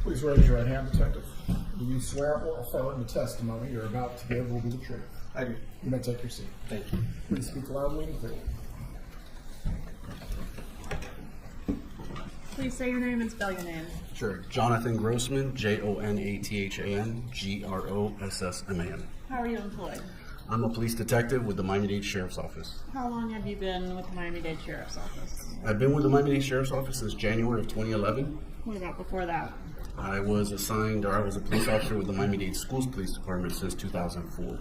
Please raise your right hand, Detective. Do you swear or affirm the testimony you're about to give will be the truth? I do. You may take your seat. Thank you. Please speak loudly and clearly. Please say your name and spell your name. Sure. Jonathan Grossman, Jonathan Grossman. How are you employed? I'm a police detective with the Miami-Dade Sheriff's Office. How long have you been with the Miami-Dade Sheriff's Office? I've been with the Miami-Dade Sheriff's Office since January of 2011. What about before that? I was a police officer with the Miami-Dade Schools Police Department since 2004.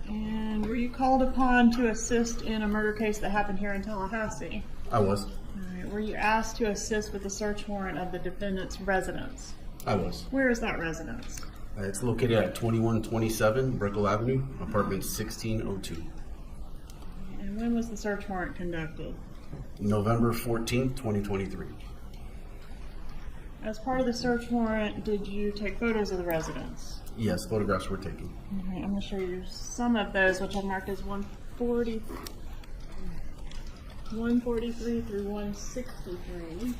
And were you called upon to assist in a murder case that happened here in Tallahassee? I was. All right. Were you asked to assist with the search warrant of the defendant's residence? I was. Where is that residence? It's located at 2127 Brickell Avenue, apartment 1602. And when was the search warrant conducted? November 14th, 2023. As part of the search warrant, did you take photos of the residence? Yes, photographs were taken. All right, I'm going to show you some of those, which I've marked as 143 through 163.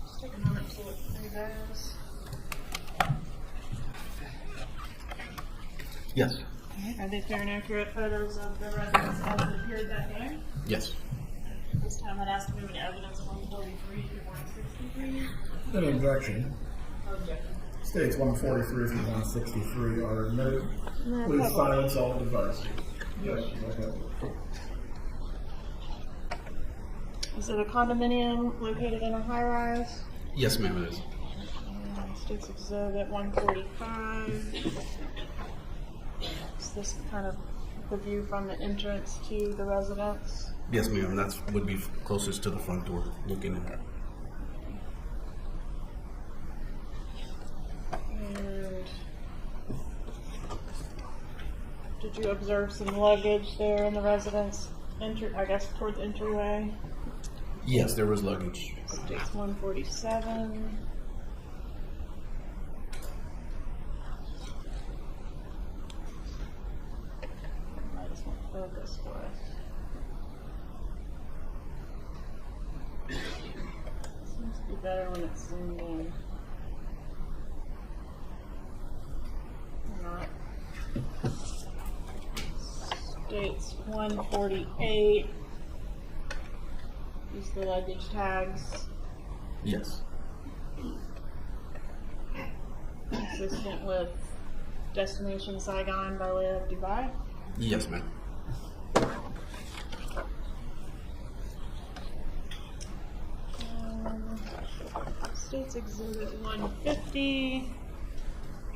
Just take a moment to look through those. Yes. Okay. Are they fair and accurate photos of the residence as it appeared that day? Yes. This time I'd ask to move into evidence 143 through 163. Any objection? Objection. States 143 through 163 are admitted. No Please problem. silence all devices. Yes, okay. Is it a condominium located in a high-rise? Yes, ma'am, it is. States Exhibit 145. Is this kind of the view from the entrance to the residence? Yes, ma'am. That would be closest to the front door, looking in. And did you observe some luggage there in the residence? I guess toward the entryway. Yes, there was luggage. States 147. I just want to focus for us. Seems to be better when it's zoomed in. Not. States 148. Use the luggage tags. Yes. Consistent with destination Saigon by way of Dubai. Yes, ma'am. States Exhibit 150.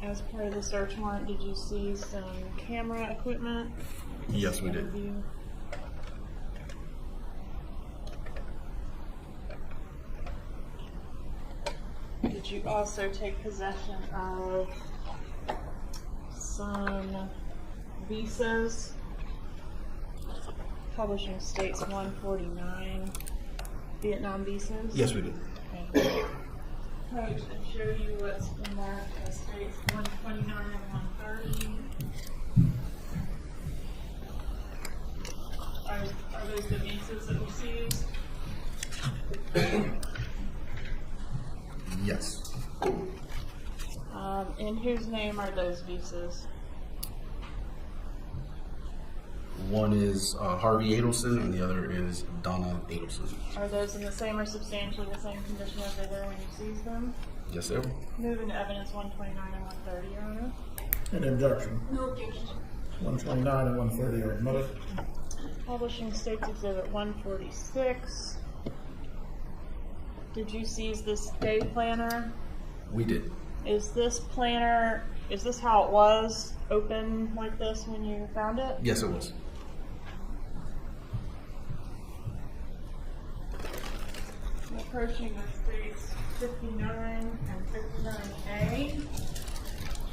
As part of the search warrant, did you see some camera equipment? Yes, we did. Interview? Did you also take possession of some visas? Publishing States 149 Vietnam visas? Yes, we did. Okay. Coach, and show you what's been marked as States 129 and 130. Are those the visas that we seized? Yes. In whose name are those visas? One is Harvey Adelson, and the other is Donna Adelson. Are those in the same or substantially the same condition as they were when you seized them? Yes, sir. Move into evidence 129 and 130, Your Honor. Any objection? No objection. 129 and 130 are admitted. Publishing States Exhibit 146. Did you seize this day planner? We did. Is this planner, is this how it was, open like this when you found it? Yes, it was. Approaching the States 59 and 59A.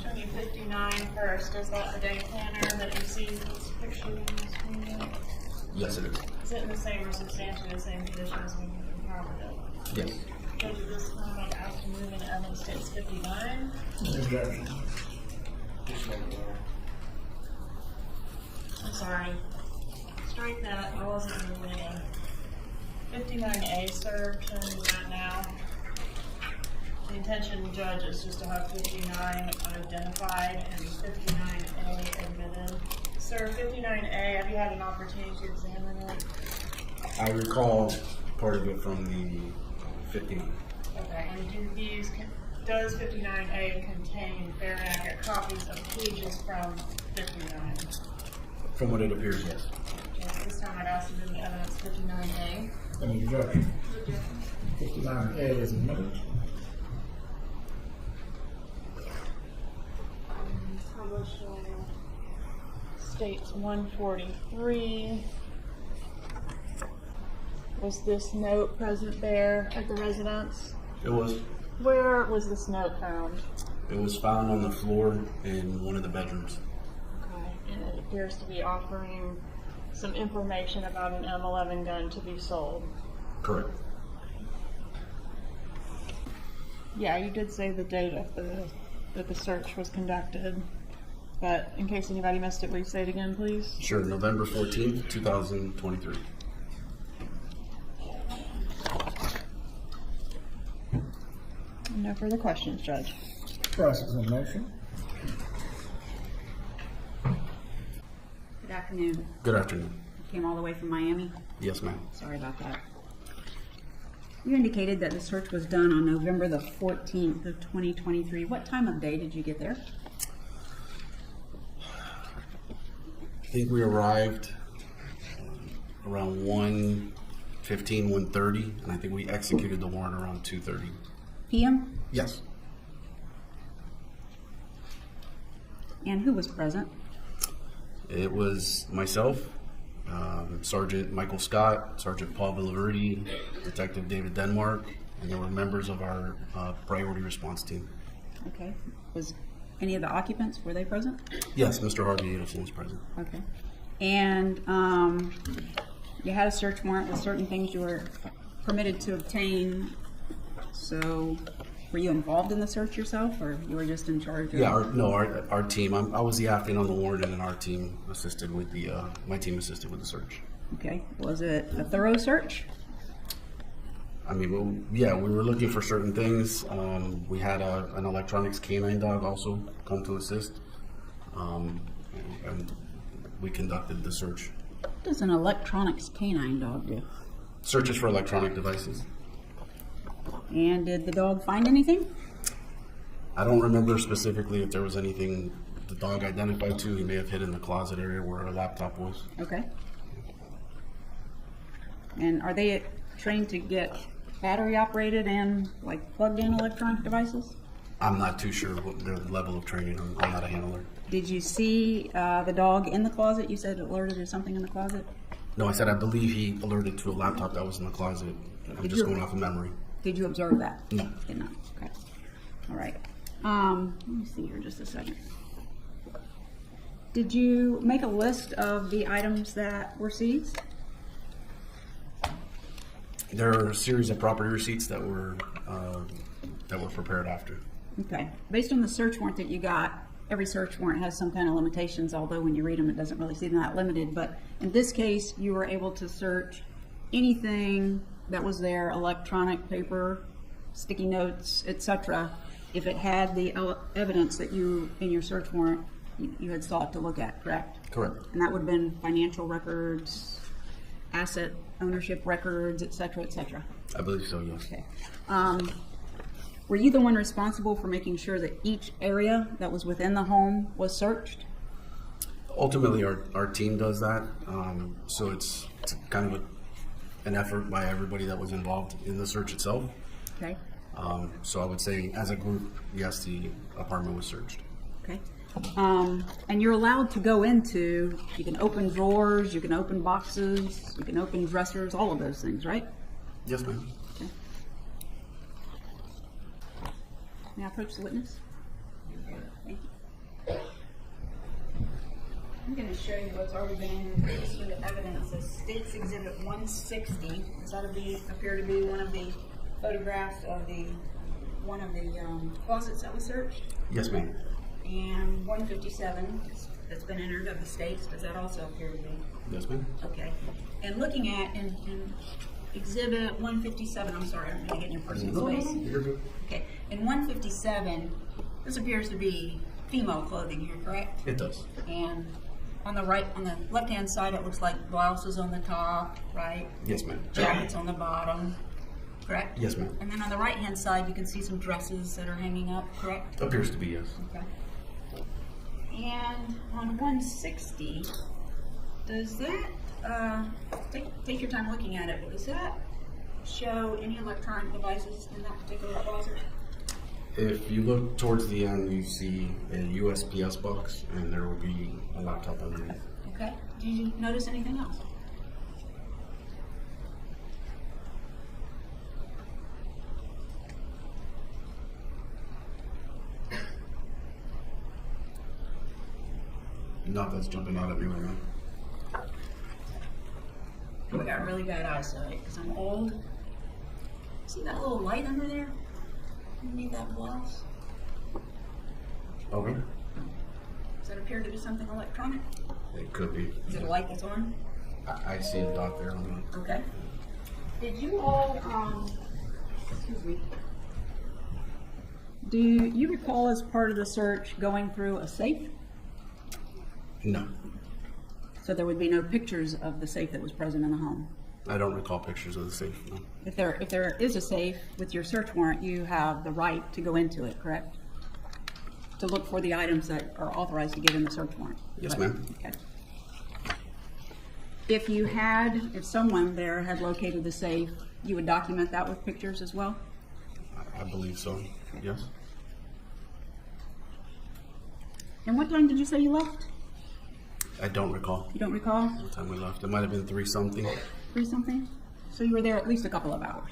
Show me 59 first. Is that the day planner that you see this picture on the screen? Yes, it is. Is it in the same or substantially the same condition as when you encountered it? Yes. Judge, at this time, I'm asked to move into evidence States 59. Any objection? I'm sorry. Strike that. I wasn't moving in. 59A search and that now. The intention, Judge, is just to have 59 unidentified and 59A admitted. Sir, 59A, have you had an opportunity to examine it? I recall part of it from the 59. Okay, and does 59A contain fair and accurate copies of pages from 59? From what it appears, yes. Okay, this time I'd ask you to do the evidence 59A. Any objection? 59A is admitted. Published States 143. Was this note present there at the residence? It was. Where was this note found? It was found on the floor in one of the bedrooms. Okay, and it appears to be offering some information about an M11 gun to be sold. Correct. Yeah, you did say the date of that the search was conducted, but in case anybody missed it, will you say it again, please? Sure, November 14th, 2023. No further questions, Judge. Cross-examination. Good afternoon. Good afternoon. You came all the way from Miami? Yes, ma'am. Sorry about that. You indicated that the search was done on November the 14th of 2023. What time of day did you get there? I think we arrived around 1:15, 1:30, and I think we executed the warrant around 2:30. PM? Yes. And who was present? It was myself, Sergeant Michael Scott, Sergeant Paul Villaverde, Detective David Denmark, and there were members of our priority response team. Okay. Was any of the occupants, were they present? Yes, Mr. Harvey Adelson was present. Okay. And you had a search warrant with certain things you were permitted to obtain. So were you involved in the search yourself, or you were just in charge of? Yeah, our team. I was the applicant on the warrant, and then our team assisted with the. My team assisted with the search. Okay. Was it a thorough search? I mean, we were looking for certain things. We had an electronics canine dog also come to assist, and we conducted the search. What does an electronics canine dog do? Searches for electronic devices. And did the dog find anything? I don't remember specifically if there was anything the dog identified to. He may have hid in the closet area where our laptop was. Okay. And are they trained to get battery operated and like plugged in electronic devices? I'm not too sure what their level of training. I'm not a handler. Did you see the dog in the closet? You said it alerted to something in the closet? No, I said I believe he alerted to a laptop that was in the closet. I'm just going off of memory. Did you observe that? No. Did not. Okay. All right. Let me see here just a second. Did you make a list of the items that were seized? There are a series of property receipts that were prepared after. Okay. Based on the search warrant that you got, every search warrant has some kind of limitations, although when you read them, it doesn't really seem that limited. But in this case, you were able to search anything that was there, electronic, paper, sticky notes, etc. If it had the evidence that you, in your search warrant, you had sought to look at, correct? Correct. And that would have been financial records, asset ownership records, etc., etc. I believe so, yes. Okay. Were you the one responsible for making sure that each area that was within the home was searched? Ultimately, our team does that. So it's kind of an effort by everybody that was involved in the search itself. Okay. So I would say, as a group, yes, the apartment was searched. Okay. And you're allowed to go into, you can open drawers, you can open boxes, you can open dressers, all of those things, right? Yes, ma'am. Okay. May I approach the witness? Thank you. I'm going to show you what's already been introduced into evidence as State's Exhibit 160. Does that appear to be one of the photographs of one of the closets that was searched? Yes, ma'am. And 157 that's been entered of the states, does that also appear to be? Yes, ma'am. Okay. And looking at, and Exhibit 157, I'm sorry, I'm gonna get in your personal space. You're good. Okay, in 157, this appears to be female clothing here, correct? It does. And on the left-hand side, it looks like blouses on the top, right? Yes, ma'am. Jackets on the bottom, correct? Yes, ma'am. And then on the right-hand side, you can see some dresses that are hanging up, correct? Appears to be, yes. Okay. And on 160, does that, take your time looking at it, but does that show any electronic devices in that particular closet? If you look towards the end, you see a USPS box, and there will be a laptop underneath. Okay. Did you notice anything else? Not that's jumping out at me right now. I got really bad eyesight because I'm old. See that little light under there? Underneath that blouse? Okay. Does that appear to be something electronic? It could be. Is it a light that's on? I see a dot there on the. Okay. Did you all, excuse me. Do you recall as part of the search going through a safe? No. So there would be no pictures of the safe that was present in the home? I don't recall pictures of the safe, no. If there is a safe with your search warrant, you have the right to go into it, correct? To look for the items that are authorized to get in the search warrant? Yes, ma'am. Okay. If someone there had located the safe, you would document that with pictures as well? I believe so, yes. And what time did you say you left? I don't recall You don't recall? what time we left. It might have been 3-something. 3-something? So you were there at least a couple of hours?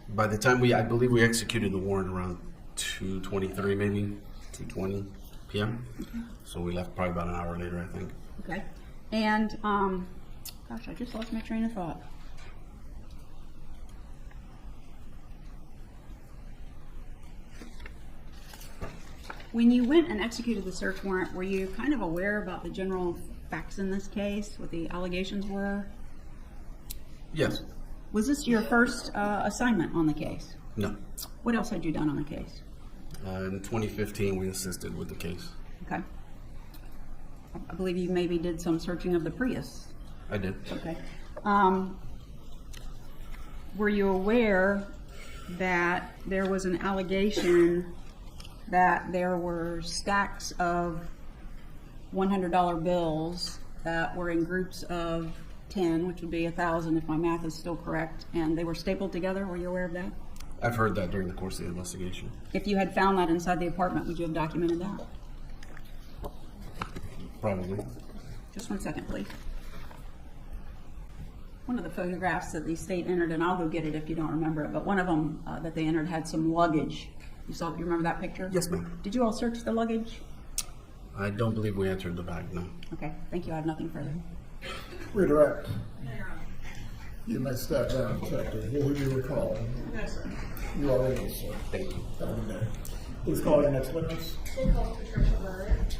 By the time I believe we executed the warrant around 2:23, maybe 2:20 p.m. So we left probably about an hour later, I think. Okay. And, gosh, I just lost my train of thought. When you went and executed the search warrant, were you kind of aware about the general facts in this case, what the allegations were? Yes. Was this your first assignment on the case? No. What else had you done on the case? In 2015, we assisted with the case. Okay. I believe you maybe did some searching of the Prius. I did. Okay. Were you aware that there was an allegation that there were stacks of $100 bills that were in groups of 10, which would be 1,000 if my math is still correct, and they were stapled together? Were you aware of that? I've heard that during the course of the investigation. If you had found that inside the apartment, would you have documented that? Probably. Just 1 second, please. One of the photographs that the state entered, and I'll go get it if you don't remember it, but one of them that they entered had some luggage. You remember that picture? Yes, ma'am. Did you all search the luggage? I don't believe we entered the bag, no. Okay, thank you. I have nothing further. Redirect. You may step down, Detective. Who would you recall? Yes, sir. You are ready, sir. Thank you. Have a good day. Please call your next witness. They called Patricia Burrett.